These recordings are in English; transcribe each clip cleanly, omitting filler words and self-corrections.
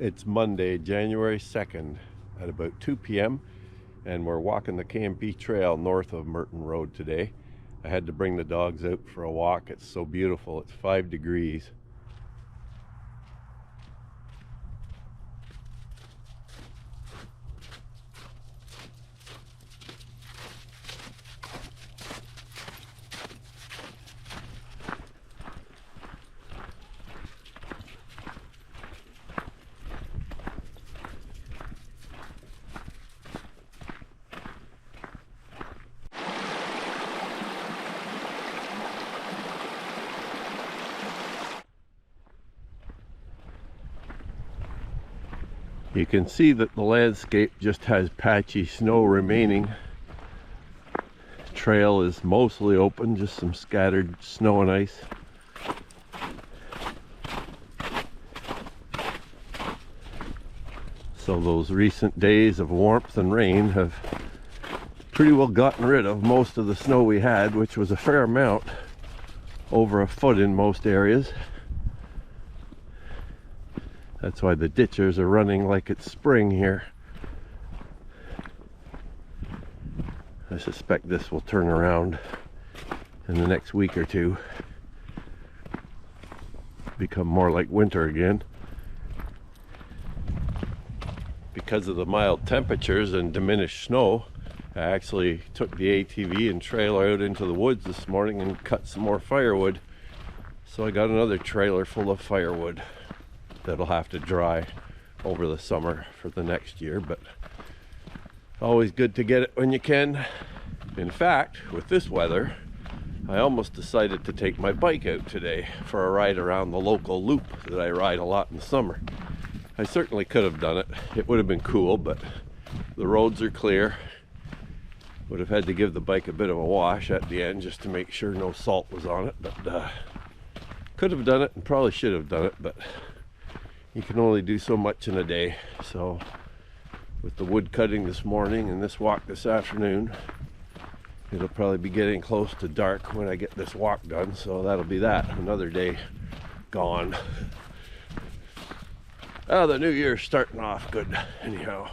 It's Monday, January 2nd at about 2 p.m. and we're walking the K&P Trail north of Murton Road today. I had to bring the dogs out for a walk. It's so beautiful. It's 5 degrees. You can see that the landscape just has patchy snow remaining. Trail is mostly open, just some scattered snow and ice. So those recent days of warmth and rain have pretty well gotten rid of most of the snow we had, which was a fair amount, over a foot in most areas. That's why the ditchers are running like it's spring here. I suspect this will turn around in the next week or two, become more like winter again. Because of the mild temperatures and diminished snow, I actually took the ATV and trailer out into the woods this morning and cut some more firewood. So I got another trailer full of firewood that'll have to dry over the summer for the next year, but always good to get it when you can. In fact, with this weather, I almost decided to take my bike out today for a ride around the local loop that I ride a lot in the summer. I certainly could have done it. It would have been cool, but the roads are clear. Would have had to give the bike a bit of a wash at the end just to make sure no salt was on it, but could have done it and probably should have done it, but you can only do so much in a day. So with the wood cutting this morning and this walk this afternoon, it'll probably be getting close to dark when I get this walk done, so that'll be that. Another day gone. Oh, the new year's starting off good anyhow.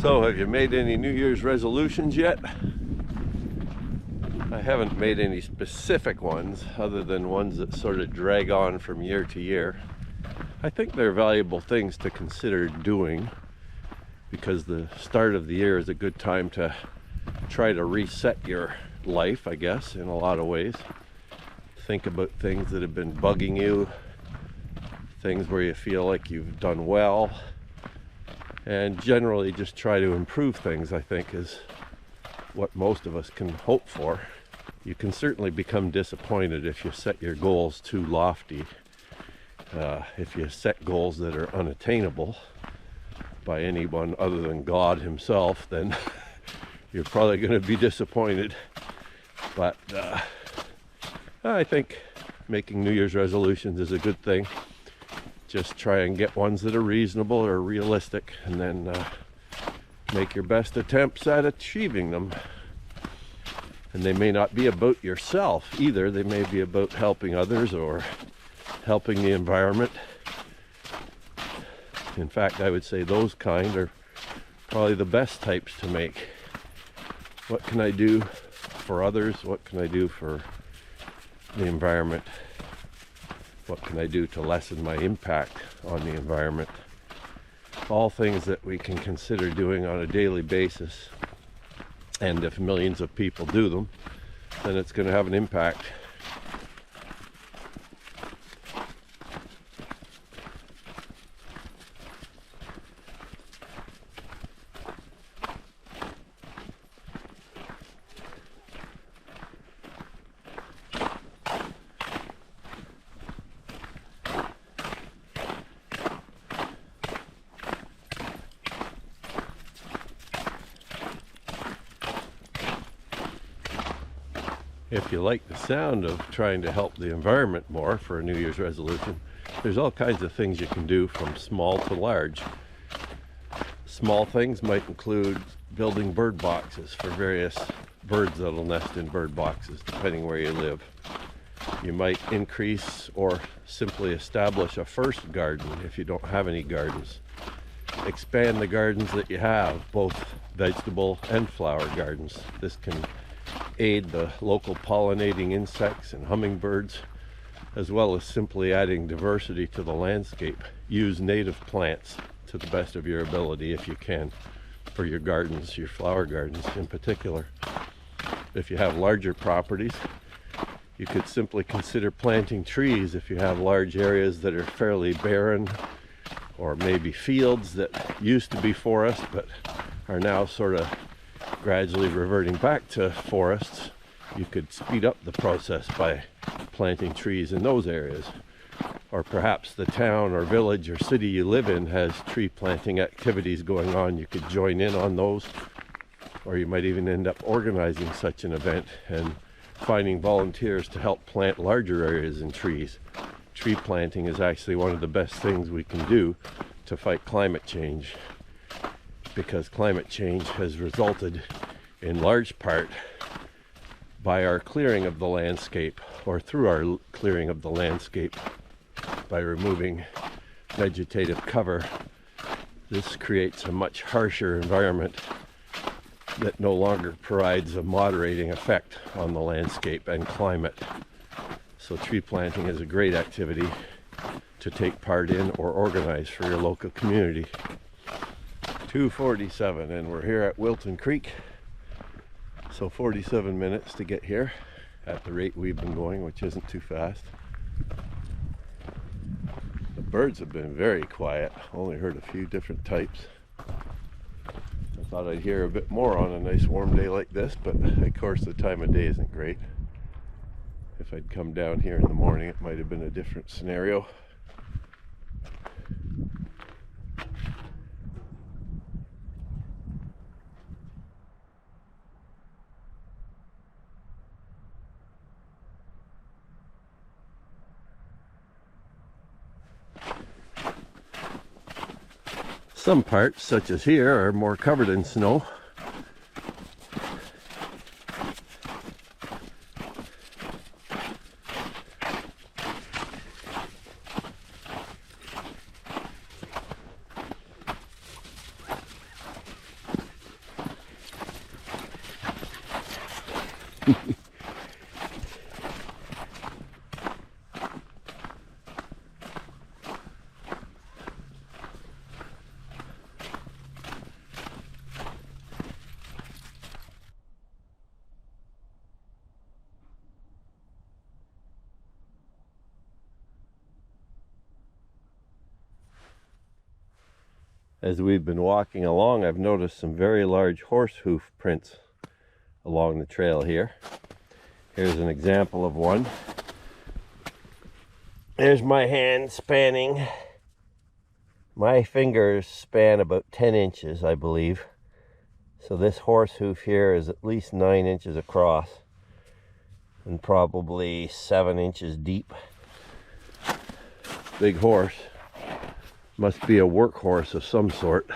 So, have you made any New Year's resolutions yet? I haven't made any specific ones other than ones that sort of drag on from year to year. I think they're valuable things to consider doing because the start of the year is a good time to try to reset your life, I guess, in a lot of ways. Think about things that have been bugging you, things where you feel like you've done well, and generally just try to improve things, I think, is what most of us can hope for. You can certainly become disappointed if you set your goals too lofty. If you set goals that are unattainable by anyone other than God himself, then you're probably going to be disappointed. But I think making New Year's resolutions is a good thing. Just try and get ones that are reasonable or realistic, and then make your best attempts at achieving them. And they may not be about yourself either. They may be about helping others or helping the environment. In fact, I would say those kind are probably the best types to make. What can I do for others? What can I do for the environment? What can I do to lessen my impact on the environment? All things that we can consider doing on a daily basis. And if millions of people do them, then it's going to have an impact. if you like the sound of trying to help the environment more for a New Year's resolution, there's all kinds of things you can do from small to large. Small things might include building bird boxes for various birds that'll nest in bird boxes, depending where you live. You might increase or simply establish a first garden if you don't have any gardens. Expand the gardens that you have, both vegetable and flower gardens. This can aid the local pollinating insects and hummingbirds, as well as simply adding diversity to the landscape. Use native plants to the best of your ability if you can for your gardens, your flower gardens in particular. If you have larger properties, you could simply consider planting trees if you have large areas that are fairly barren, or maybe fields that used to be forest but are now sort of gradually reverting back to forests. You could speed up the process by planting trees in those areas. Or perhaps the town or village or city you live in has tree planting activities going on. You could join in on those, or you might even end up organizing such an event and finding volunteers to help plant larger areas in trees. Tree planting is actually one of the best things we can do to fight climate change, because climate change has resulted in large part by our clearing of the landscape, or through our clearing of the landscape by removing vegetative cover. This creates a much harsher environment that no longer provides a moderating effect on the landscape and climate. So tree planting is a great activity to take part in or organize for your local community. 2:47 and we're here at Murton Creek. So 47 minutes to get here at the rate we've been going, which isn't too fast. The birds have been very quiet. Only heard a few different types. I thought I'd hear a bit more on a nice warm day like this, but of course the time of day isn't great. If I'd come down here in the morning, it might have been a different scenario. Some parts, such as here, are more covered in snow. As we've been walking along, I've noticed some very large horse hoof prints along the trail here. Here's an example of one. There's my hand spanning. My fingers span about 10 inches, I believe. So this horse hoof here is at least 9 inches across and probably 7 inches deep. Big horse. Must be a workhorse of some sort.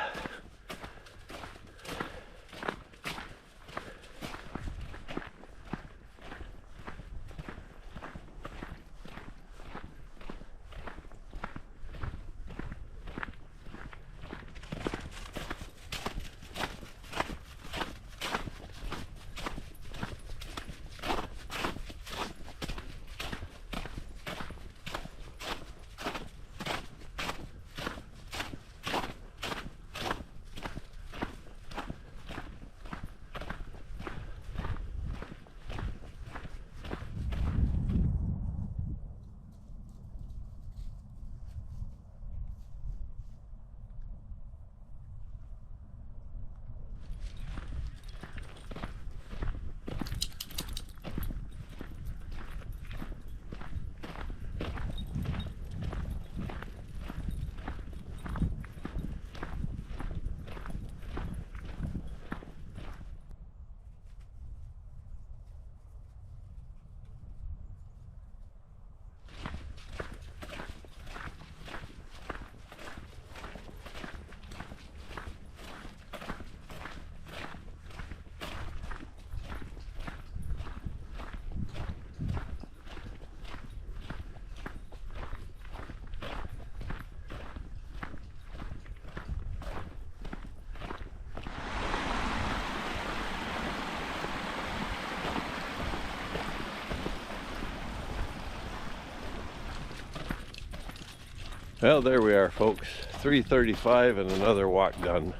Well, there we are, folks. 3:35 and another walk done.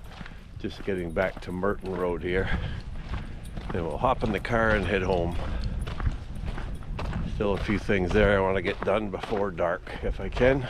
Just getting back to Murton Road here. Then we'll hop in the car and head home. Still a few things there I want to get done before dark if I can.